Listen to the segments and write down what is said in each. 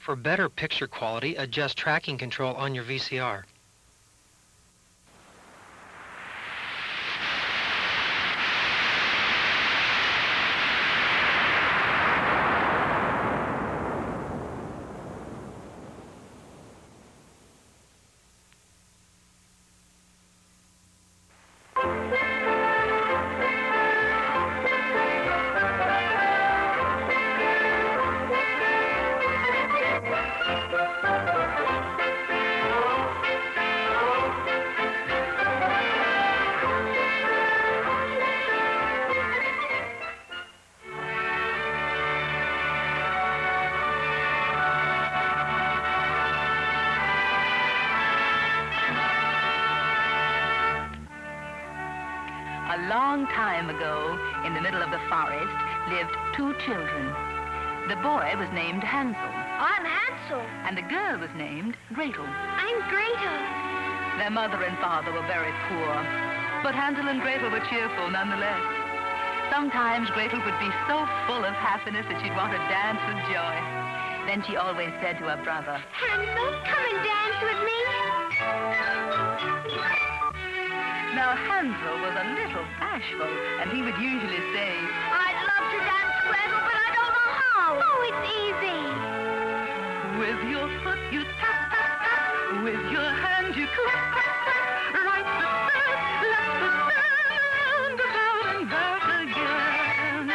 For better picture quality, adjust tracking control on your VCR. A long time ago, in the middle of the forest, lived two children. The boy was named Hansel. I'm Hansel. And the girl was named Gretal. I'm Gretal. Their mother and father were very poor, but Hansel and Gretel were cheerful nonetheless. Sometimes Gretel would be so full of happiness that she'd want to dance with joy. Then she always said to her brother, Hansel, come and dance with me. Now, Hansel was a little bashful, and he would usually say, I'd love to dance, Gretel, but I don't know how. Oh, it's easy. With your foot you tap, tap, tap. With your hand you clap, clap, clap. Right foot first, left foot round, about and back again.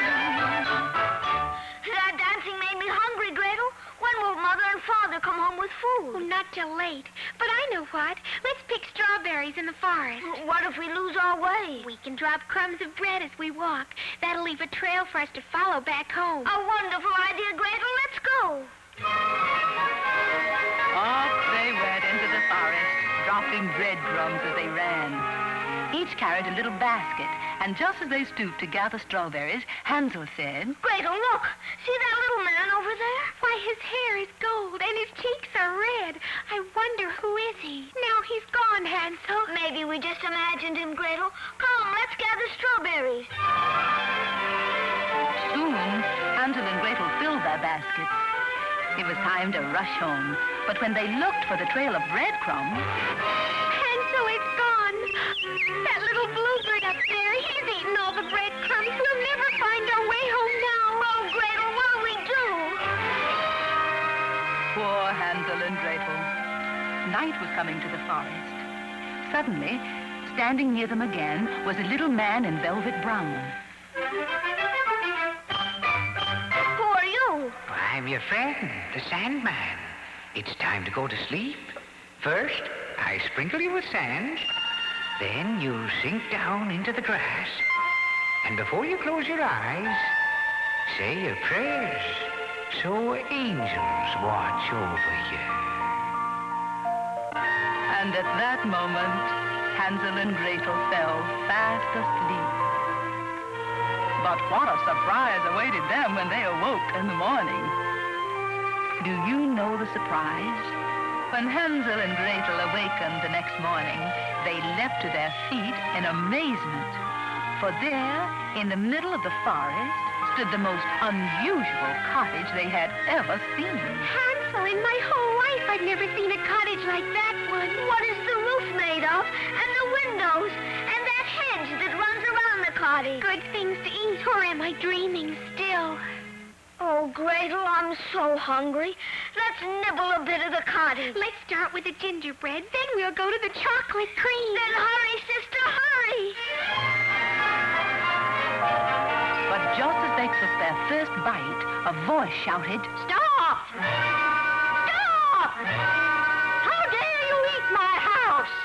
That dancing made me hungry, Gretel. When will Mother and Father come home with food? Oh, not till late. But I know what. Let's pick strawberries in the forest. What if we lose our way? We can drop crumbs of bread as we walk. That'll leave a trail for us to follow back home. A wonderful idea, Gretel. Let's go. Off they went into the forest, dropping breadcrumbs as they ran. Each carried a little basket, and just as they stooped to gather strawberries, Hansel said, Gretel, look. See that little man over there? Why, his hair is gold and his cheeks are red. I wonder who is he? Now he's gone, Hansel. Maybe we just imagined him, Gretel. Come, let's gather strawberries. Soon, Hansel and Gretel filled their baskets. It was time to rush home, but when they looked for the trail of breadcrumbs, Hansel is gone. That little bluebird up there, he's eaten all the breadcrumbs. We'll never find our way home now. Oh, Gretel, what'll we do? poor Hansel and Gretel. Night was coming to the forest. Suddenly, standing near them again, was a little man in velvet brown. Who are you? I'm your friend, the Sandman. It's time to go to sleep. First, I sprinkle you with sand. Then you sink down into the grass. And before you close your eyes, say your prayers so angels watch over you. And at that moment, Hansel and Gretel fell fast asleep. But what a surprise awaited them when they awoke in the morning. Do you know the surprise? When Hansel and Gretel awakened the next morning, they leapt to their feet in amazement. For there, in the middle of the forest, stood the most unusual cottage they had ever seen. Hansel, in my whole life I've never seen a cottage like that one. What is the roof made of? And the windows? And that hedge that runs around the cottage? Good things to eat, or am I dreaming still? Oh, Gretel, I'm so hungry. Let's nibble a bit of the cottage. Let's start with the gingerbread, then we'll go to the chocolate cream. Then hurry, sister, hurry. But just as they took their first bite, a voice shouted, Stop! Stop! How dare you eat my house?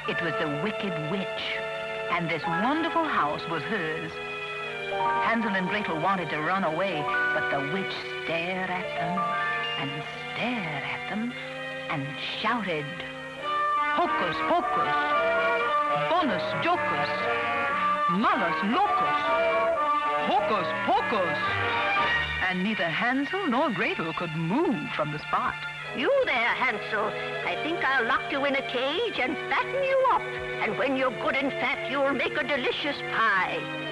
It was the wicked witch, and this wonderful house was hers. Hansel and Gretel wanted to run away, but the witch stared at them and stared at them and shouted, Hocus pocus, bonus jocus, malus locus, hocus pocus. And neither Hansel nor Gretel could move from the spot. You there, Hansel. I think I'll lock you in a cage and fatten you up. And when you're good and fat, you'll make a delicious pie.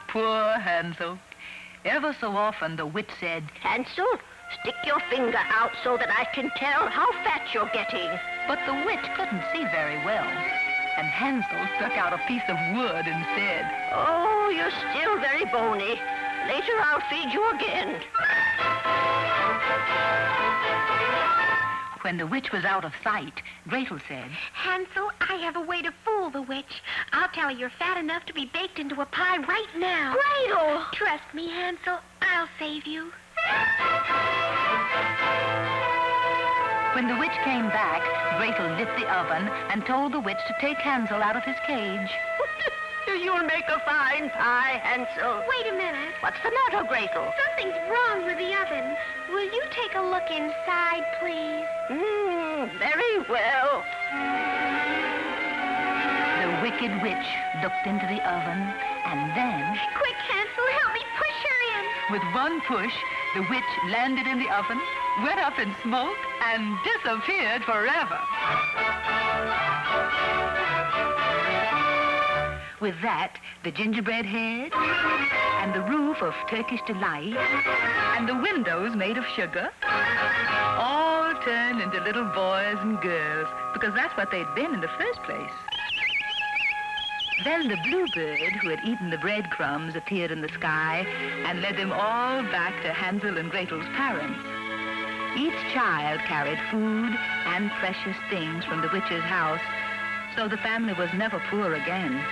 Poor Hansel. Ever so often, the witch said, Hansel, stick your finger out so that I can tell how fat you're getting. but the witch couldn't see very well. And Hansel stuck out a piece of wood and said, Oh, you're still very bony. Later I'll feed you again. When the witch was out of sight, Gretel said, Hansel, I have a way to fool the witch. I'll tell her you're fat enough to be baked into a pie right now. Gretel! Trust me, Hansel. I'll save you. When the witch came back, Gretel lit the oven and told the witch to take Hansel out of his cage. You'll make a fine pie, Hansel. Wait a minute. What's the matter, Gretel? Something's wrong with the oven. Will you take a look inside, please? Very well. The wicked witch looked into the oven, and then, Quick, Hansel, help me push her in. with one push, the witch landed in the oven, went up in smoke, and disappeared forever. With that, the gingerbread head, and the roof of Turkish delight, and the windows made of sugar, all turned into little boys and girls, because that's what they'd been in the first place. Then the bluebird who had eaten the breadcrumbs appeared in the sky and led them all back to Hansel and Gretel's parents. Each child carried food and precious things from the witch's house, so the family was never poor again.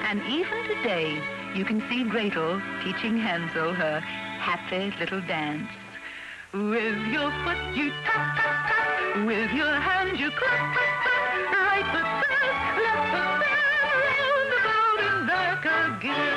And even today, you can see Gretel teaching Hansel her happy little dance. With your foot you tap, tap, tap. With your hands you clap, clap, clap. Right foot first, left foot there, round about and back again.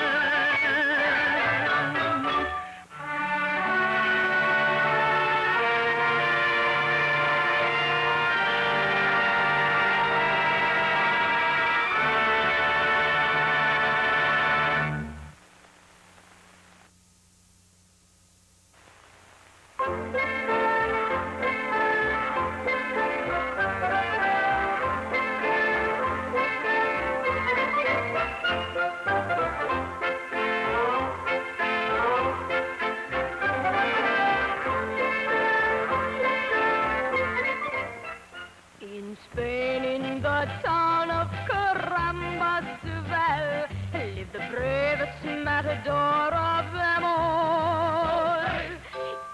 In Spain, in the town of Carambasvel, lived the bravest matador of them all.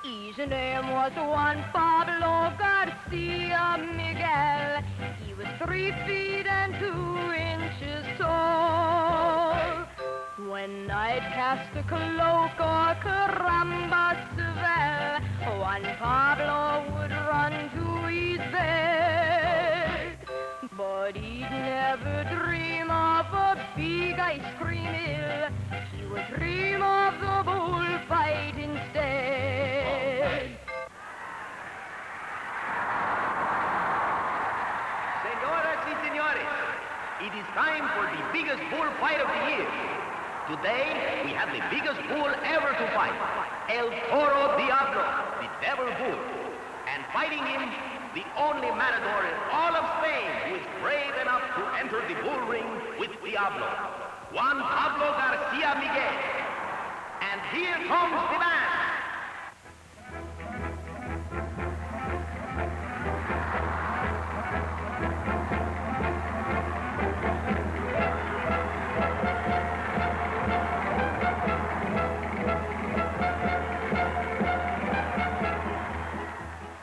His name was Juan Pablo Garcia Miguel. He was 3 feet and 2 inches tall. When night cast a cloak o'er Carambasvel, Juan Pablo would run to his bed. But he'd never dream of a big ice cream hill. He would dream of the bullfight instead. Señoras y señores, it is time for the biggest bullfight of the year. Today, we have the biggest bull ever to fight, El Toro Diablo, the devil bull. And fighting him, the only matador in all of Spain who is brave enough to enter the bull ring with Diablo, Juan Pablo Garcia Miguel. And here comes the band.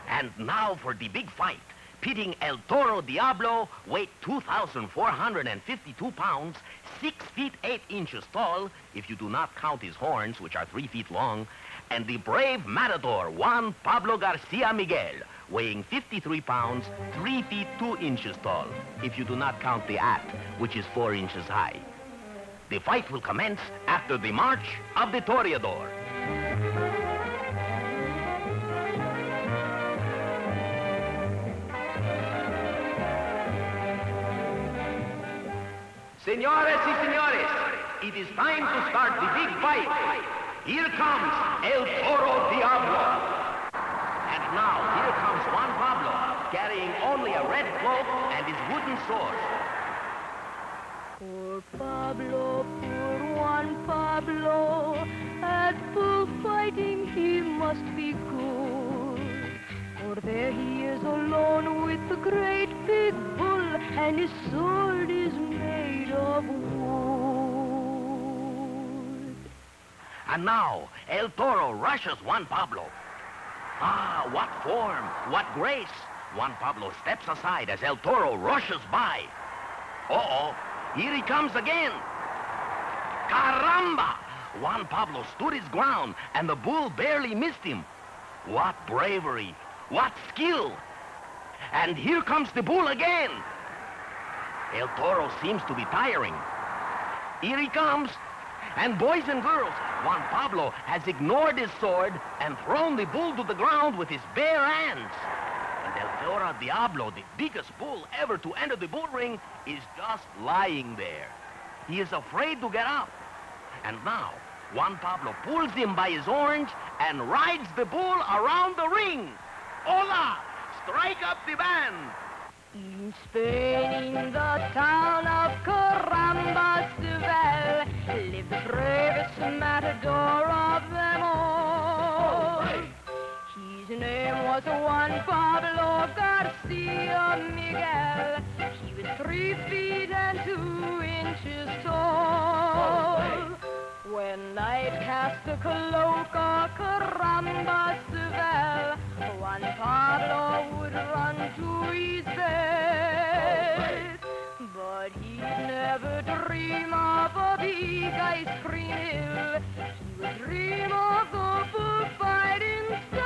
And now for the big fight, pitting El Toro Diablo, weight 2,452 pounds, 6 feet 8 inches tall, if you do not count his horns, which are 3 feet long, and the brave matador, Juan Pablo Garcia Miguel, weighing 53 pounds, 3 feet 2 inches tall, if you do not count the at, which is 4 inches high. The fight will commence after the march of the Toreador. Señores y señores, it is time to start the big fight. Here comes El Toro Diablo. And now, here comes Juan Pablo, carrying only a red cloak and his wooden sword. Poor Pablo, poor Juan Pablo, at bullfighting, he must be good. For there he is alone with the great big bull, and his sword is made of wood. And now, El Toro rushes Juan Pablo. Ah, what form, what grace. Juan Pablo steps aside as El Toro rushes by. Uh-oh, here he comes again. Caramba! Juan Pablo stood his ground, and the bull barely missed him. What bravery, what skill. And here comes the bull again. El Toro seems to be tiring. Here he comes. And boys and girls, Juan Pablo has ignored his sword and thrown the bull to the ground with his bare hands. And El Toro Diablo, the biggest bull ever to enter the bull ring, is just lying there. He is afraid to get up. And now, Juan Pablo pulls him by his horns and rides the bull around the ring. Hola! Strike up the band! In Spain, in the town of Caramba, Seville, lived the bravest matador of them all. His name was Juan Pablo Garcia Miguel. He was 3 feet and 2 inches tall. When night cast a cloak on Caramba, Seville, Juan Pablo would run to his bed. But he'd never dream of a big ice cream hill. He would dream of the bullfight instead.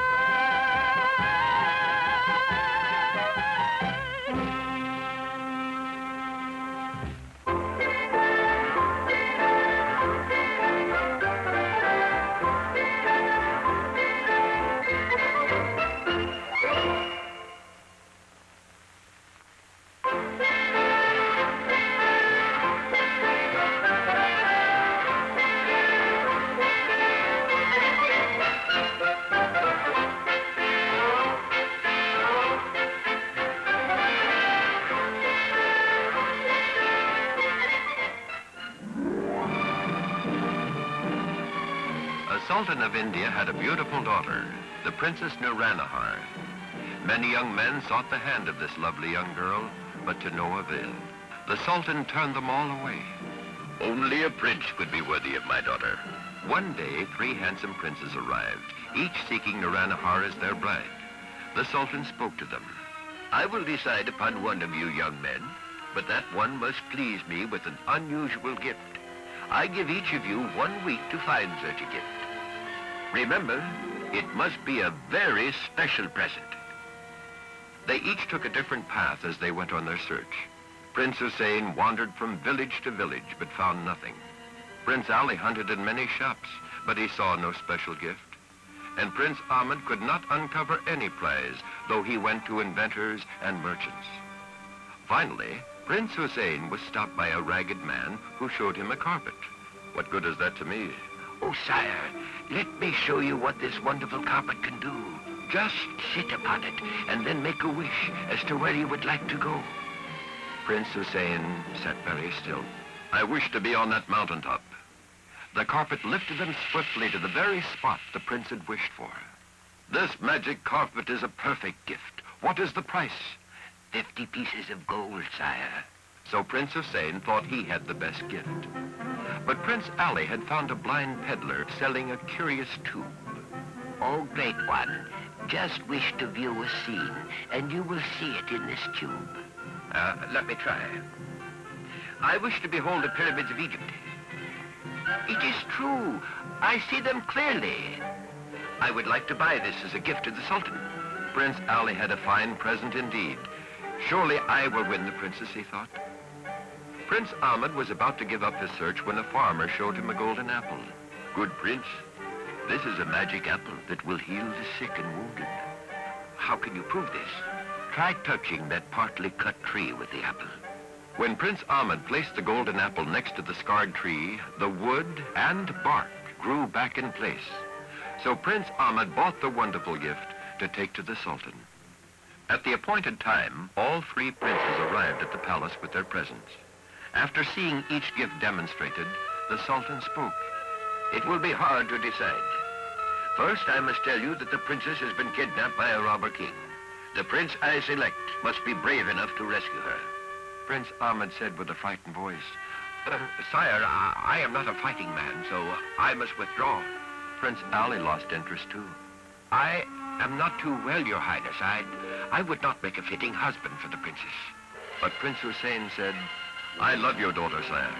The Sultan of India had a beautiful daughter, the Princess Nuranihar. Many young men sought the hand of this lovely young girl, but to no avail. The Sultan turned them all away. Only a prince could be worthy of my daughter. One day, 3 handsome princes arrived, each seeking Nuranihar as their bride. The Sultan spoke to them. I will decide upon one of you young men, but that one must please me with an unusual gift. I give each of you 1 week to find such a gift. Remember, it must be a very special present. They each took a different path as they went on their search. Prince Hussein wandered from village to village, but found nothing. Prince Ali hunted in many shops, but he saw no special gift. And Prince Ahmed could not uncover any prize, though he went to inventors and merchants. Finally, Prince Hussein was stopped by a ragged man who showed him a carpet. What good is that to me? Oh, sire, let me show you what this wonderful carpet can do. Just sit upon it and then make a wish as to where you would like to go. Prince Hussein sat very still. I wish to be on that mountaintop. The carpet lifted them swiftly to the very spot the prince had wished for. This magic carpet is a perfect gift. What is the price? 50 pieces of gold, sire. So Prince Hussein thought he had the best gift. But Prince Ali had found a blind peddler selling a curious tube. Oh, great one, just wish to view a scene, and you will see it in this tube. Let me try. I wish to behold the pyramids of Egypt. It is true. I see them clearly. I would like to buy this as a gift to the Sultan. Prince Ali had a fine present indeed. Surely I will win the princess, he thought. Prince Ahmed was about to give up his search when a farmer showed him a golden apple. Good prince, this is a magic apple that will heal the sick and wounded. How can you prove this? Try touching that partly cut tree with the apple. When Prince Ahmed placed the golden apple next to the scarred tree, the wood and bark grew back in place. So Prince Ahmed bought the wonderful gift to take to the Sultan. At the appointed time, all 3 princes arrived at the palace with their presents. After seeing each gift demonstrated, the Sultan spoke. It will be hard to decide. First, I must tell you that the princess has been kidnapped by a robber king. The prince I select must be brave enough to rescue her. Prince Ahmed said with a frightened voice, Sire, I am not a fighting man, so I must withdraw. Prince Ali lost interest too. I am not too well, Your Highness. I would not make a fitting husband for the princess. But Prince Hussein said, I love your daughter, sire.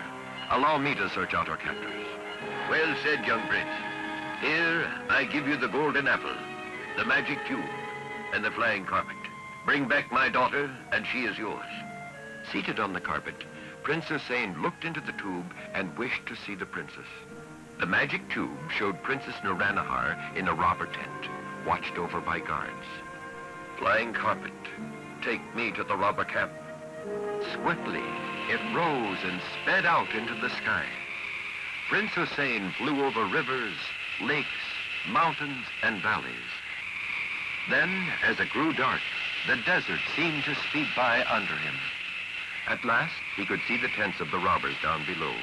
Allow me to search out her captors. Well said, young prince. Here, I give you the golden apple, the magic tube, and the flying carpet. Bring back my daughter, and she is yours. Seated on the carpet, Prince Hussein looked into the tube and wished to see the princess. The magic tube showed Princess Nuranahar in a robber tent, watched over by guards. Flying carpet, take me to the robber camp. Swiftly, it rose and sped out into the sky. Prince Hussein flew over rivers, lakes, mountains, and valleys. Then, as it grew dark, the desert seemed to speed by under him. At last, he could see the tents of the robbers down below,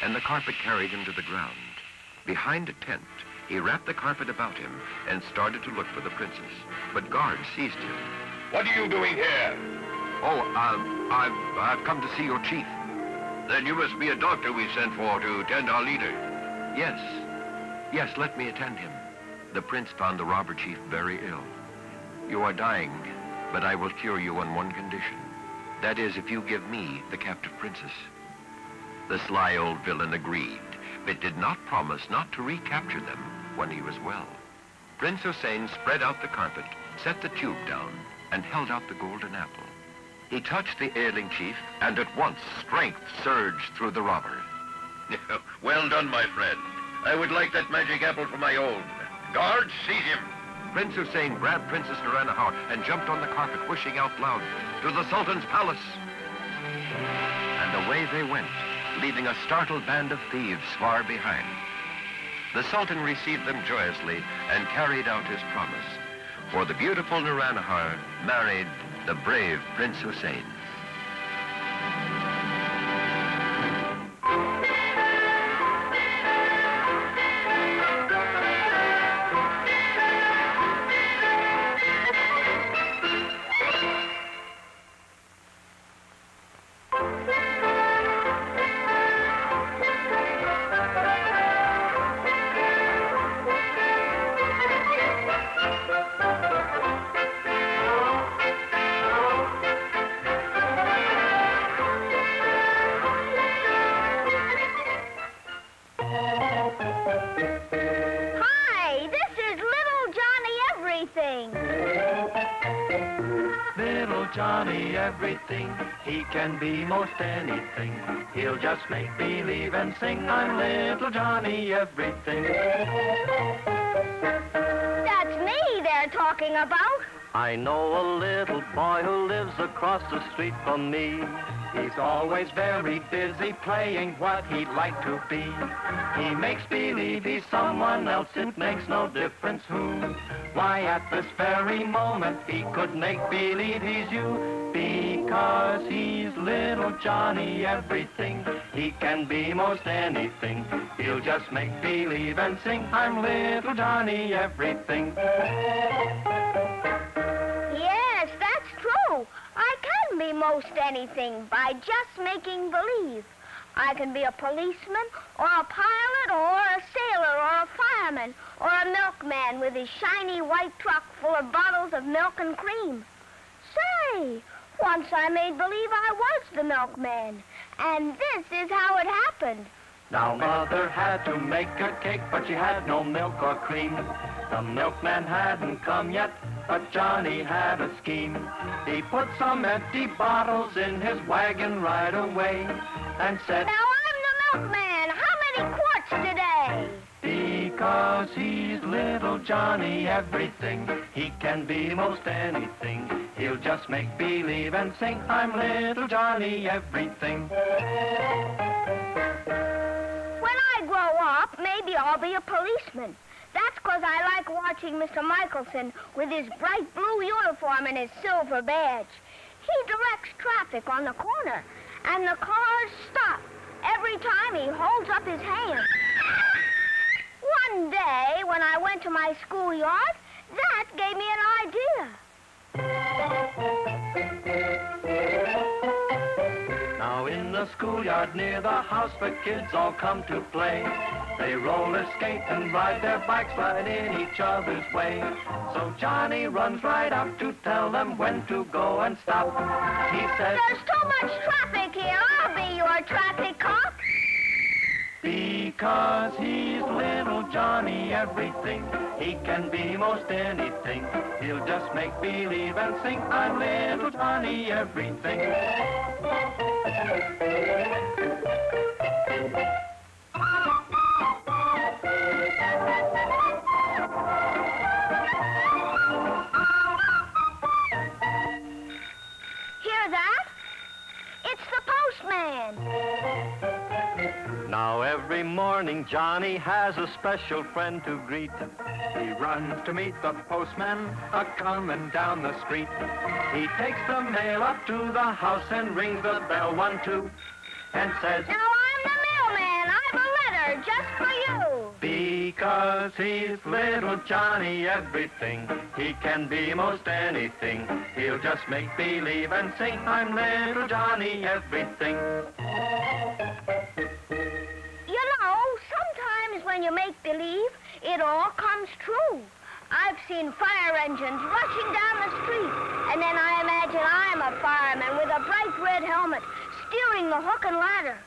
and the carpet carried him to the ground. Behind a tent, he wrapped the carpet about him and started to look for the princess. But guards seized him. What are you doing here? Oh, I've come to see your chief. Then you must be a doctor we sent for to attend our leader. Yes, let me attend him. The prince found the robber chief very ill. You are dying, but I will cure you on one condition. That is, if you give me the captive princess. The sly old villain agreed, but did not promise not to recapture them when he was well. Prince Hussein spread out the carpet, set the tube down, and held out the golden apple. He touched the ailing chief, and at once strength surged through the robber. Well done, my friend. I would like that magic apple for my own. Guards, seize him. Prince Hussein grabbed Princess Nuranahar and jumped on the carpet, wishing out loud, to the Sultan's palace. And away they went, leaving a startled band of thieves far behind. The Sultan received them joyously and carried out his promise, for the beautiful Nuranahar married the brave Prince Hussein. Johnny everything, he can be most anything. He'll just make believe and sing, I'm little Johnny everything. That's me they're talking about. I know a little boy who lives across the street from me. He's always very busy playing what he'd like to be. He makes believe he's someone else, it makes no difference who. Why, at this very moment, he could make believe he's you. Because he's little Johnny everything. He can be most anything. He'll just make believe and sing, I'm little Johnny everything. Yes, that's true. I can be most anything by just making believe. I can be a policeman, or a pilot, or a sailor, or a fireman, or a milkman with his shiny white truck full of bottles of milk and cream. Say, once I made believe I was the milkman, and this is how it happened. Now Mother had to make a cake, but she had no milk or cream. The milkman hadn't come yet, but Johnny had a scheme. He put some empty bottles in his wagon right away and said, Now I'm the milkman. How many quarts today? Because he's little Johnny everything. He can be most anything. He'll just make believe and sing, I'm little Johnny everything. When I grow up, maybe I'll be a policeman. That's because I like watching Mr. Michelson with his bright blue uniform and his silver badge. He directs traffic on the corner, and the cars stop every time he holds up his hand. one day, when I went to my schoolyard, that gave me an idea. Now in the schoolyard near the house, the kids all come to play. They roller skate and ride their bikes right in each other's way. So Johnny runs right up to tell them when to go and stop. He says, "There's too much traffic here. I'll be your traffic cop." because he's little Johnny everything. He can be most anything. He'll just make believe and sing, "I'm little Johnny everything." Hear that? It's the postman. Now every morning Johnny has a special friend to greet. He runs to meet the postman a-comin' down the street. He takes the mail up to the house and rings the bell 1, 2, and says, "Now I'm the mailman. I've a letter just for you." because he's little Johnny everything. He can be most anything. He'll just make believe and sing, "I'm little Johnny everything." You know, sometimes when you make believe, it all comes true. I've seen fire engines rushing down the street, and then I imagine I'm a fireman with a bright red helmet steering the hook and ladder.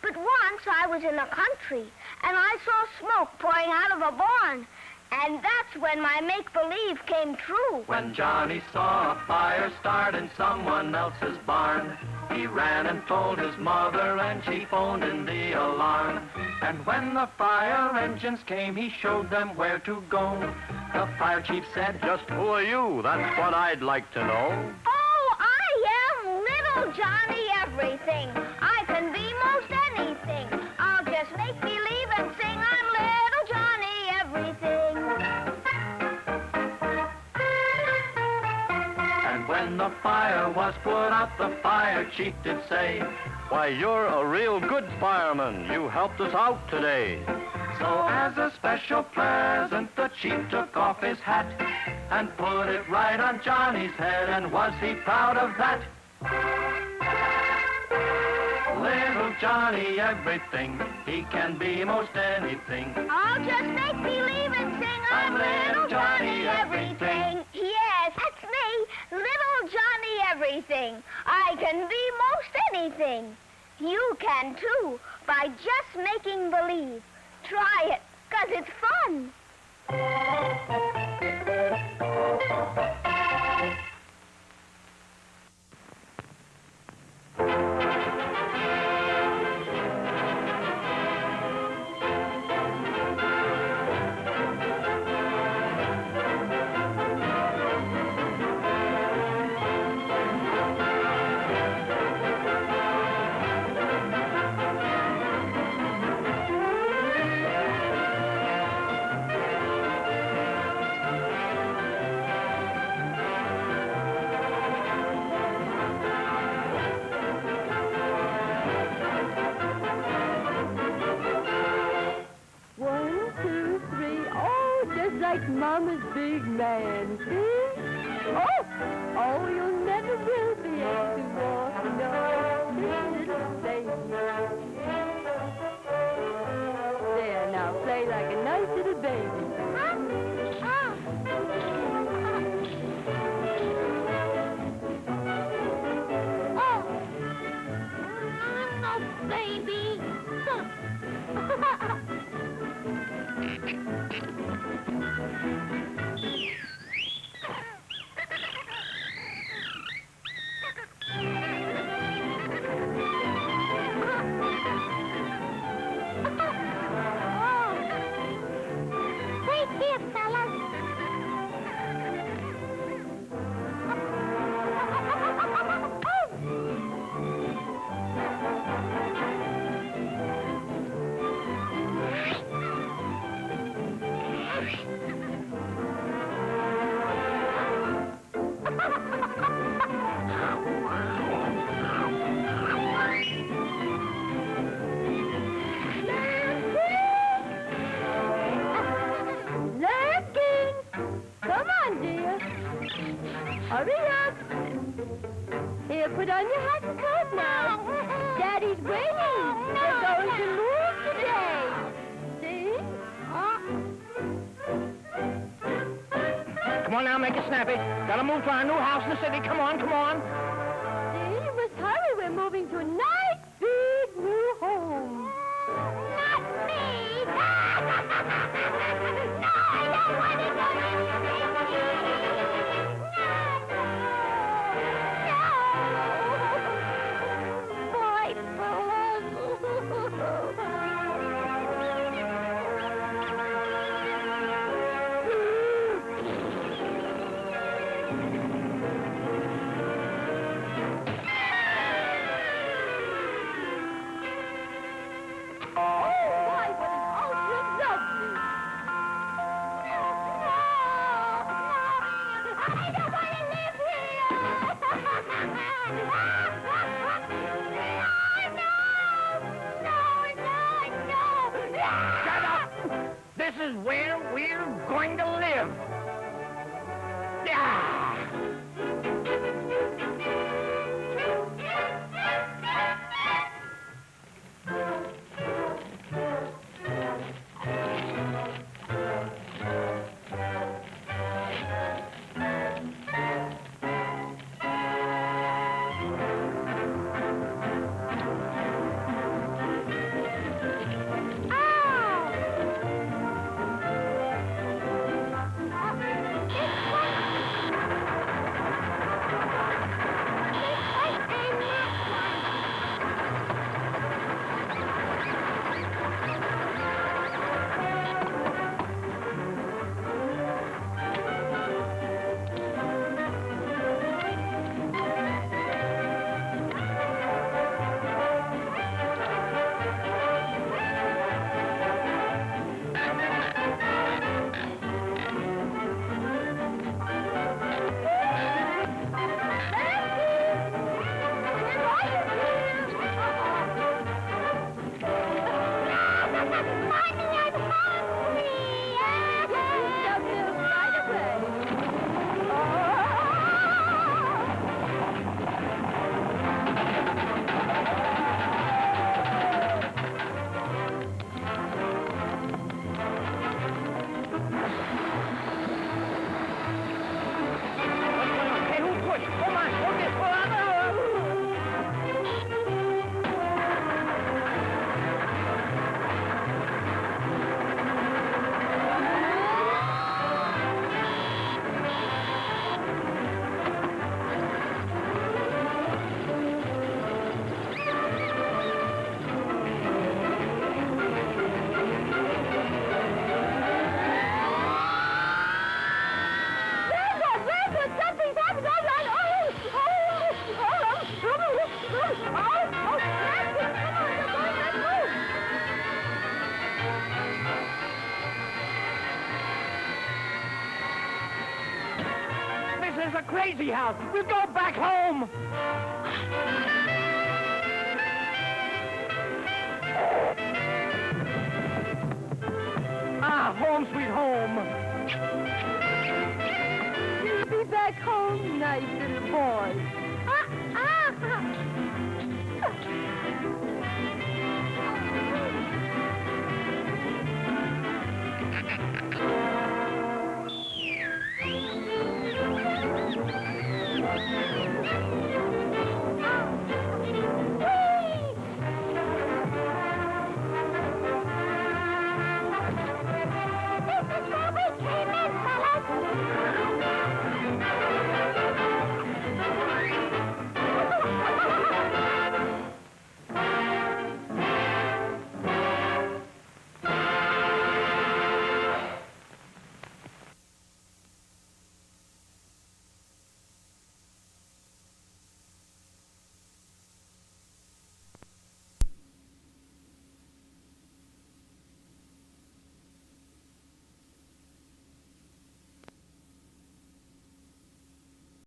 But once I was in the country, and I saw smoke pouring out of a barn, and that's when my make-believe came true. When Johnny saw a fire start in someone else's barn, he ran and told his mother, and she phoned in the alarm. And when the fire engines came, he showed them where to go. The fire chief said, "Just who are you? That's what I'd like to know." Oh, I am little Johnny everything. I can be most anything. I'll just make believe and sing, "I'm little Johnny everything." And when the fire was put out, the fire chief did say, "Why, you're a real good fireman. You helped us out today." So as a special present, the chief took off his hat and put it right on Johnny's head, and was he proud of that? Little Johnny everything, he can be most anything. I'll just make believe and sing, "I'm little Johnny everything." Yes, that's me, little Johnny everything. I can be most anything. You can too, by just making believe. Try it, 'cause it's fun. Like Mama's big man, see? Oh, you'll never will be able to walk, no, little baby. There, now play like a nice little baby. Oh, no, baby. Hurry up. Here, put on your hat and coat now. Daddy's waiting. We're going to move today. See? Come on now, make it snappy. Gotta move to our new house in the city. Come on, come on. See, you must hurry. We're moving to a nice, big, new home. Not me! No, I don't want to go to This is where we're going to live. Yeah. This is a crazy house. We'll go back home. Ah, home sweet home. You'll be back home, nice little boy.